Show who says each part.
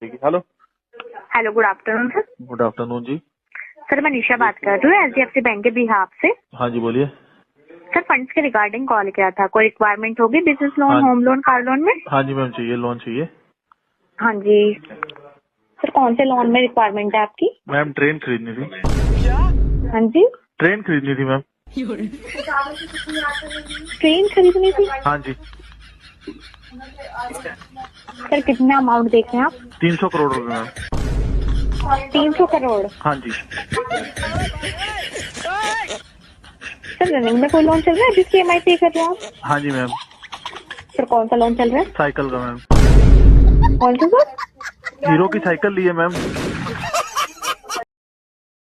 Speaker 1: Hello.
Speaker 2: Hello, good afternoon sir.
Speaker 1: Good afternoon जी।
Speaker 2: Sir मैं निशा बात कर रही हूँ HDFC बैंक के बिहाफ से।
Speaker 1: हाँ जी बोलिए।
Speaker 2: सर फंड्स के रिगार्डिंग कॉल किया था। कोई रिक्वायरमेंट होगी बिजनेस लोन,
Speaker 1: हाँ
Speaker 2: होम लोन, कार लोन में?
Speaker 1: हाँ जी मैम, चाहिए लोन चाहिए।
Speaker 2: हाँ जी सर, कौन से लोन में रिक्वायरमेंट है आपकी?
Speaker 1: मैम ट्रेन खरीदनी थी।
Speaker 2: हाँ जी,
Speaker 1: ट्रेन खरीदनी थी मैम।
Speaker 2: ट्रेन खरीदनी थी।
Speaker 1: हाँ जी।
Speaker 2: सर कितना अमाउंट देख रहे हैं आप?
Speaker 1: 300 करोड़ रुपए मैम।
Speaker 2: 300 करोड़।
Speaker 1: हाँ जी।
Speaker 2: सर रनिंग में कोई लोन चल रहा है जिसकी EMI पे कर रहे हो आप?
Speaker 1: हाँ जी मैम।
Speaker 2: सर कौन सा लोन चल रहा है?
Speaker 1: साइकिल का मैम।
Speaker 2: कौन सा सर?
Speaker 1: हीरो की साइकिल ली है मैम।